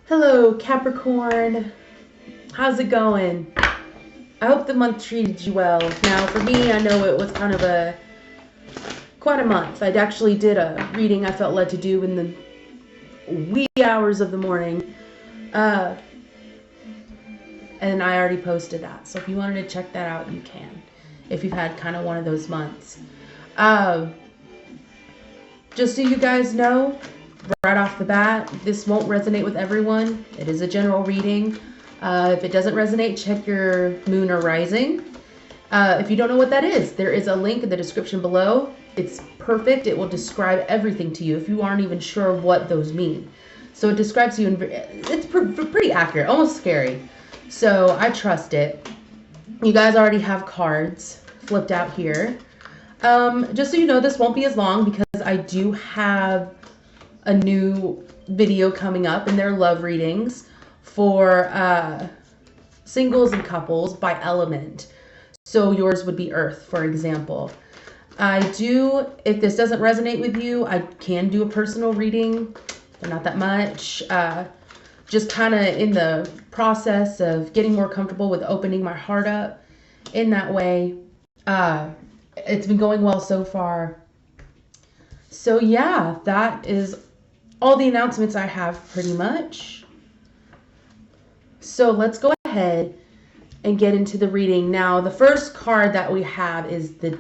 Hello, Capricorn. How's it going? I hope the month treated you well. Now, for me, I know it was kind of quite a month. I actually did a reading I felt led to do in the wee hours of the morning. And I already posted that. So if you wanted to check that out, you can. If you've had kind of one of those months. Just so you guys know, right off the bat, this won't resonate with everyone. It is a general reading. If it doesn't resonate, check your moon or rising. If you don't know what that is, there is a link in the description below. It's perfect. It will describe everything to you if you aren't even sure what those mean. So it describes you, it's pretty accurate, almost scary. So I trust it. You guys already have cards flipped out here. Just so you know, this won't be as long because I do have a new video coming up and they're love readings for singles and couples by element. So yours would be Earth, for example. If this doesn't resonate with you, I can do a personal reading. They're not that much. Just kind of in the process of getting more comfortable with opening my heart up in that way. It's been going well so far. So yeah, that is all the announcements I have pretty much. So let's go ahead and get into the reading. Now, the first card that we have is the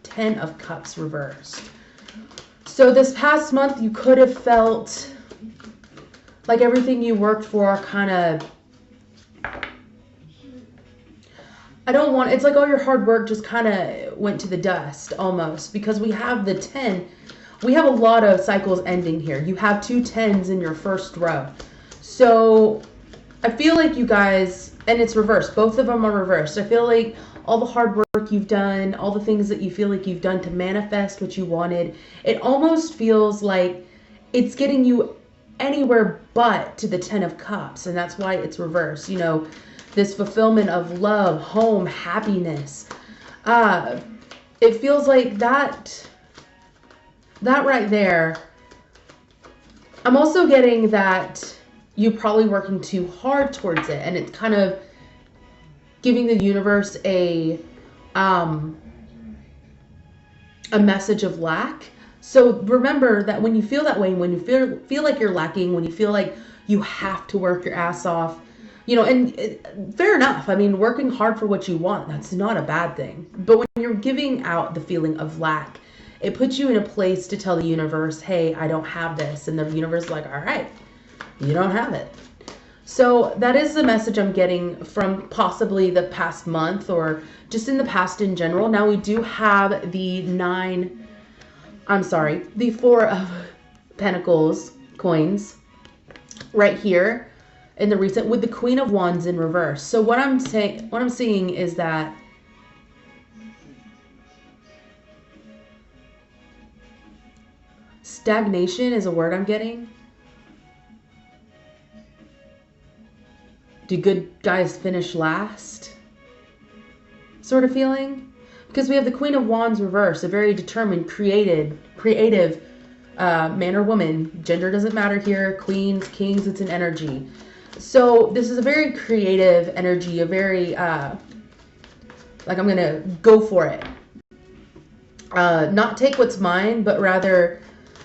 Ten of Cups reversed. So this past month, you could have felt like everything you worked for kind of, it's like all your hard work just kind of went to the dust almost, because we have the 10. We have a lot of cycles ending here. You have 2 10s in your first row. So I feel like you guys, and it's reversed. Both of them are reversed. I feel like all the hard work you've done, all the things that you feel like you've done to manifest what you wanted, it almost feels like it's getting you anywhere but to the 10 of Cups. And that's why it's reversed. You know, this fulfillment of love, home, happiness. It feels like that right there. I'm also getting that you're probably working too hard towards it, and it's kind of giving the universe a message of lack. So remember that when you feel that way, when you feel like you're lacking, when you feel like you have to work your ass off, you know, and fair enough. I mean, working hard for what you want, that's not a bad thing. But when you're giving out the feeling of lack, it puts you in a place to tell the universe, hey, I don't have this. And the universe is like, all right, you don't have it. So that is the message I'm getting from possibly the past month or just in the past in general. Now we do have the 4 of Pentacles coins right here in the recent with the Queen of Wands in reverse. So what I'm seeing is that stagnation is a word I'm getting. Do good guys finish last? Sort of feeling. Because we have the Queen of Wands reverse, a very determined, creative man or woman. Gender doesn't matter here. Queens, kings, it's an energy. So this is a very creative energy, a very, like I'm going to go for it. Not take what's mine, but rather,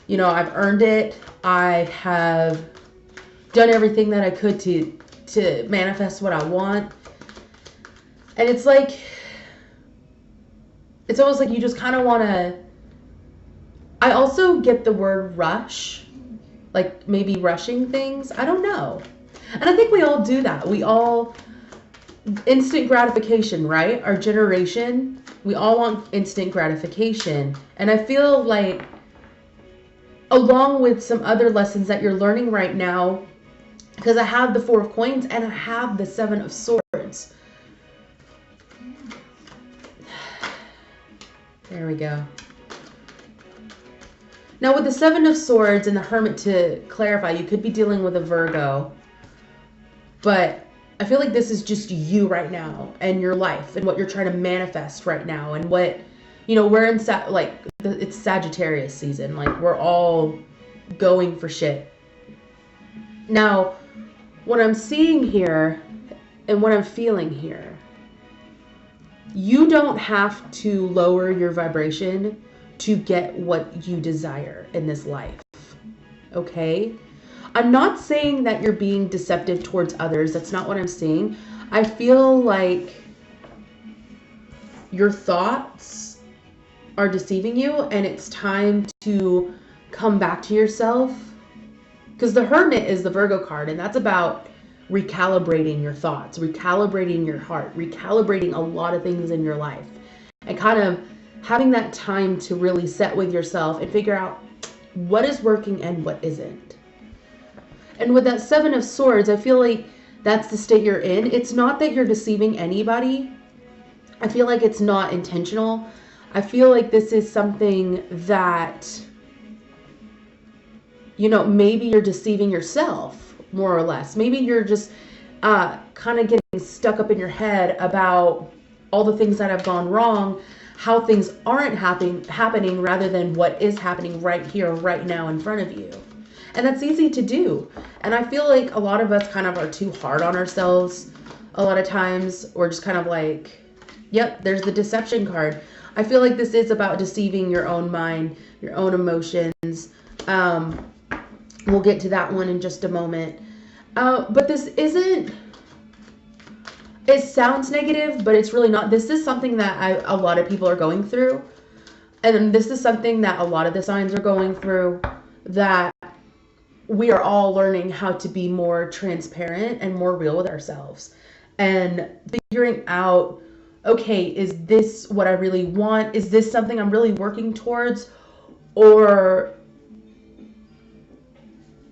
you know, I've earned it. I have done everything that I could to manifest what I want. And it's like, it's almost like you just kind of want to, I also get the word rush, like maybe rushing things. I don't know. And I think we all do that. We all, instant gratification, right? Our generation, we all want instant gratification. And I feel like along with some other lessons that you're learning right now, because I have the 4 of Coins and I have the 7 of Swords. There we go. Now with the 7 of Swords and the Hermit, to clarify, you could be dealing with a Virgo. But I feel like this is just you right now and your life and what you're trying to manifest right now. And what, you know, we're in, it's Sagittarius season. Like, we're all going for shit. Now, what I'm seeing here and what I'm feeling here, you don't have to lower your vibration to get what you desire in this life. Okay? I'm not saying that you're being deceptive towards others. That's not what I'm saying. I feel like your thoughts are deceiving you, and it's time to come back to yourself. Because the Hermit is the Virgo card, and that's about recalibrating your thoughts, recalibrating your heart, recalibrating a lot of things in your life, and kind of having that time to really sit with yourself and figure out what is working and what isn't. And with that Seven of Swords, I feel like that's the state you're in. It's not that you're deceiving anybody. I feel like it's not intentional. I feel like this is something that, you know, maybe you're deceiving yourself, more or less. Maybe you're just kind of getting stuck up in your head about all the things that have gone wrong, how things aren't happening rather than what is happening right here, right now in front of you. And that's easy to do. And I feel like a lot of us kind of are too hard on ourselves a lot of times. We're just kind of like, yep, there's the deception card. I feel like this is about deceiving your own mind, your own emotions. We'll get to that one in just a moment. But this isn't, it sounds negative, but it's really not. This is something that a lot of people are going through. And this is something that a lot of the signs are going through, that we are all learning how to be more transparent and more real with ourselves. And figuring out, okay, is this what I really want? Is this something I'm really working towards? Or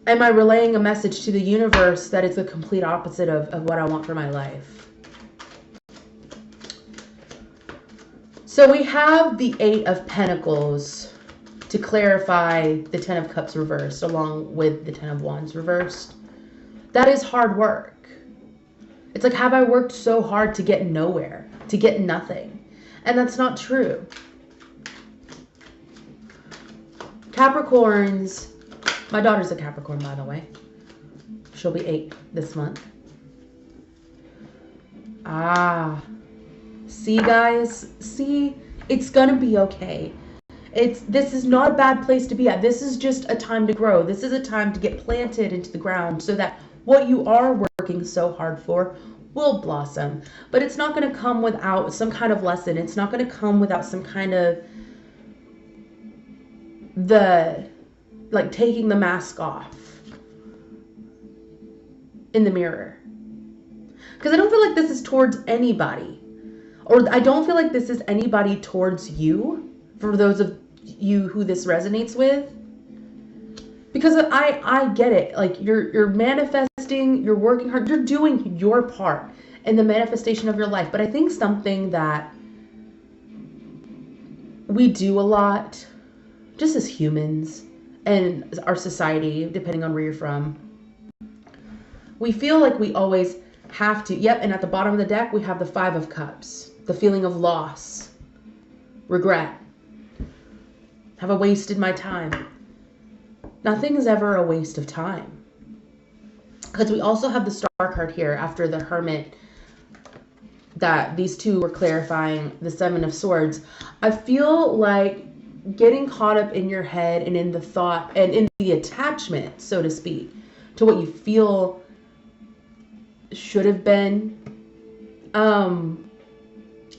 am I relaying a message to the universe that it's the complete opposite of what I want for my life? So we have the Eight of Pentacles to clarify the Ten of Cups reversed along with the Ten of Wands reversed. That is hard work. It's like, have I worked so hard to get nowhere, to get nothing? And that's not true. Capricorns, my daughter's a Capricorn, by the way. She'll be 8 this month. See, guys? See? It's gonna be okay. This is not a bad place to be at. This is just a time to grow. This is a time to get planted into the ground so that what you are working so hard for will blossom. But it's not going to come without some kind of lesson. It's not going to come without some kind of like taking the mask off in the mirror. Because I don't feel like this is towards anybody. Or I don't feel like this is anybody towards you, for those of you who this resonates with. Because I get it. Like, you're manifesting, you're working hard, you're doing your part in the manifestation of your life. But I think something that we do a lot, just as humans and our society, depending on where you're from, we feel like we always have to. Yep, and at the bottom of the deck, we have the Five of Cups. The feeling of loss, regret. Have I wasted my time? Nothing is ever a waste of time. Because we also have the Star card here after the Hermit, that these two were clarifying the Seven of Swords. I feel like getting caught up in your head and in the thought and in the attachment, so to speak, to what you feel should have been,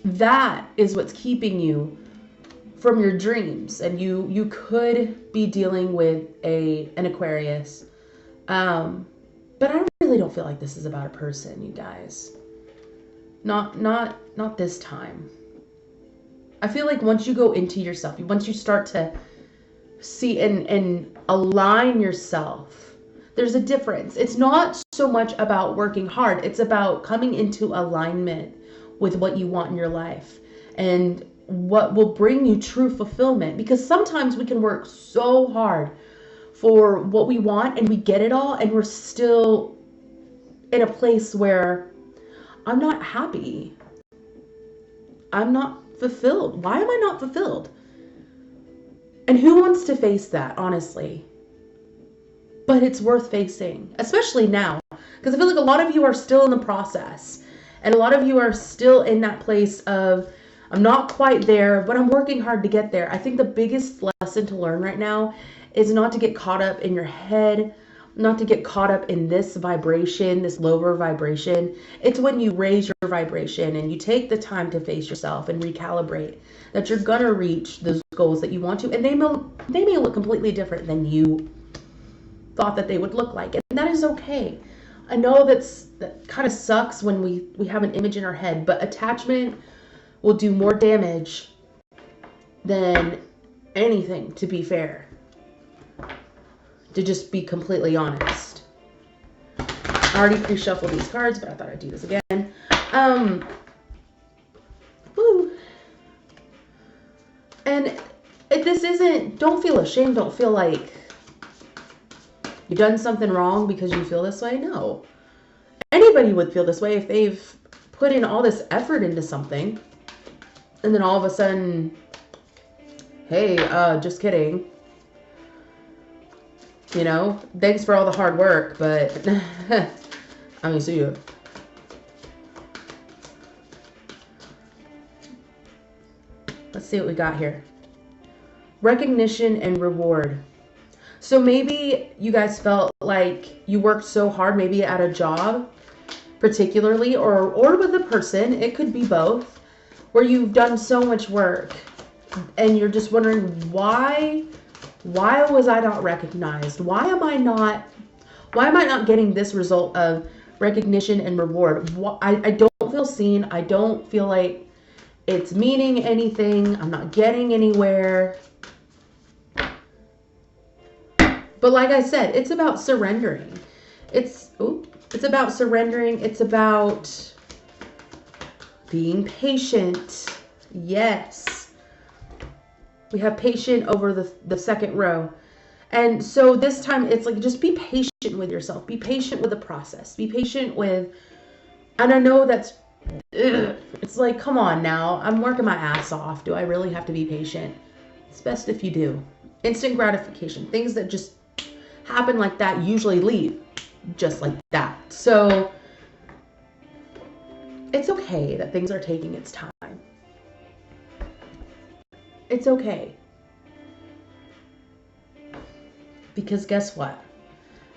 that is what's keeping you from your dreams. And you could be dealing with an Aquarius. But I really don't feel like this is about a person, you guys. Not this time. I feel like once you go into yourself, once you start to see and align yourself, there's a difference. It's not so much about working hard. It's about coming into alignment with what you want in your life and what will bring you true fulfillment. Because sometimes we can work so hard for what we want and we get it all, and we're still in a place where I'm not happy. I'm not fulfilled. Why am I not fulfilled? And who wants to face that, honestly? But it's worth facing, especially now. Because I feel like a lot of you are still in the process. And a lot of you are still in that place of, I'm not quite there, but I'm working hard to get there. I think the biggest lesson to learn right now is not to get caught up in your head, not to get caught up in this vibration, this lower vibration. It's when you raise your vibration and you take the time to face yourself and recalibrate that you're going to reach those goals that you want to. And they may look completely different than you thought that they would look like. And that is okay. I know that kind of sucks when we have an image in our head, but attachment will do more damage than anything, to be fair. To just be completely honest. I already pre-shuffled these cards, but I thought I'd do this again. Woo. And if this isn't, don't feel ashamed, don't feel like you've done something wrong because you feel this way. No. Anybody would feel this way if they've put in all this effort into something. And then all of a sudden, hey, just kidding. You know, thanks for all the hard work, but I mean, so you. Let's see what we got here. Recognition and reward. So maybe you guys felt like you worked so hard, maybe at a job particularly, or with a person. It could be both, where you've done so much work and you're just wondering, why was I not recognized? Why am I not getting this result of recognition and reward? I don't feel seen. I don't feel like it's meaning anything. I'm not getting anywhere. But like I said, it's about surrendering. It's about surrendering. It's about being patient. Yes. We have patient over the second row. And so this time it's like, just be patient with yourself. Be patient with the process. Be patient with, and I know that's, it's like, come on now. I'm working my ass off. Do I really have to be patient? It's best if you do. Instant gratification. Things that just happen like that usually leave just like that. So it's okay that things are taking its time. It's okay. Because guess what?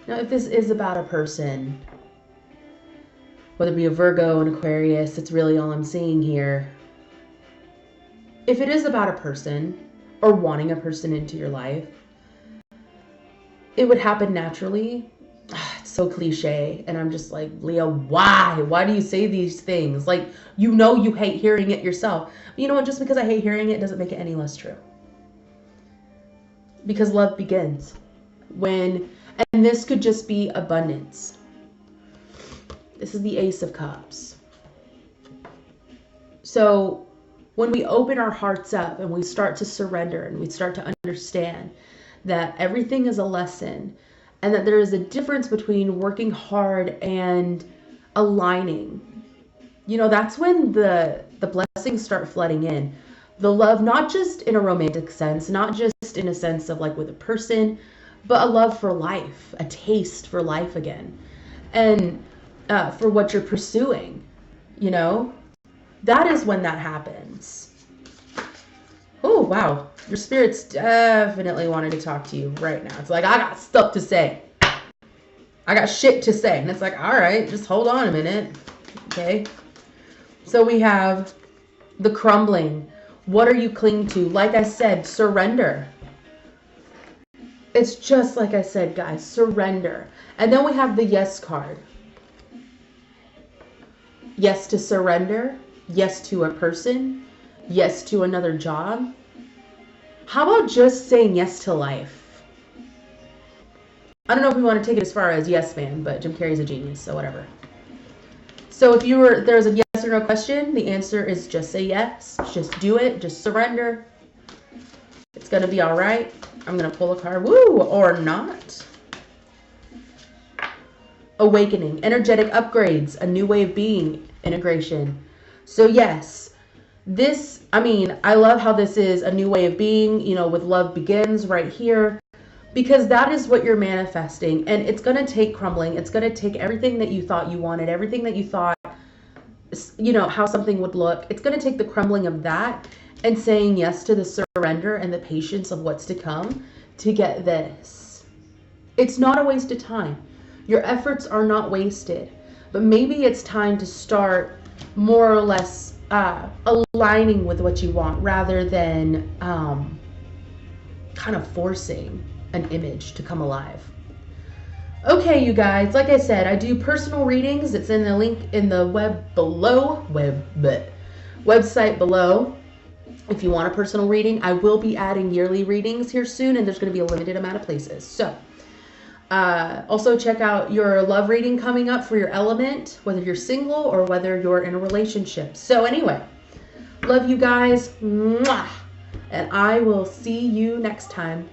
Now, if this is about a person, whether it be a Virgo, an Aquarius, that's really all I'm seeing here. If it is about a person or wanting a person into your life, it would happen naturally. It's so cliche. And I'm just like, Leo, why? Why do you say these things? Like, you know you hate hearing it yourself. But you know what? Just because I hate hearing it doesn't make it any less true. Because love begins when, and this could just be abundance. This is the Ace of Cups. So when we open our hearts up and we start to surrender and we start to understand that everything is a lesson and that there is a difference between working hard and aligning, you know, that's when the blessings start flooding in. The love, not just in a romantic sense, not just in a sense of like with a person, but a love for life, a taste for life again. And for what you're pursuing, you know, that is when that happens. Oh, wow. Your spirit's definitely wanting to talk to you right now. It's like, I got stuff to say. I got shit to say. And it's like, all right, just hold on a minute. Okay. So we have the crumbling. What are you clinging to? Like I said, surrender. It's just like I said, guys, surrender. And then we have the yes card. Yes to surrender. Yes to a person. Yes to another job. How about just saying yes to life? I don't know if we want to take it as far as yes man, but Jim Carrey's a genius, so whatever. So if there's a yes or no question, the answer is just say yes. Just do it. Just surrender. It's going to be all right. I'm going to pull a card. Woo! Or not. Awakening. Energetic upgrades. A new way of being. Integration. So yes. This, I mean, I love how this is a new way of being, you know, with love begins right here. because that is what you're manifesting, and it's going to take crumbling. It's going to take everything that you thought you wanted, everything that you thought, you know, how something would look. It's going to take the crumbling of that and saying yes to the surrender and the patience of what's to come to get this. It's not a waste of time. Your efforts are not wasted, but maybe it's time to start more or less aligning with what you want rather than kind of forcing an image to come alive. Okay, you guys, like I said, I do personal readings. It's in the link in the website below. If you want a personal reading, I will be adding yearly readings here soon, and there's going to be a limited amount of places. So also check out your love reading coming up for your element, whether you're single or whether you're in a relationship. So anyway, love you guys. Mwah! And I will see you next time.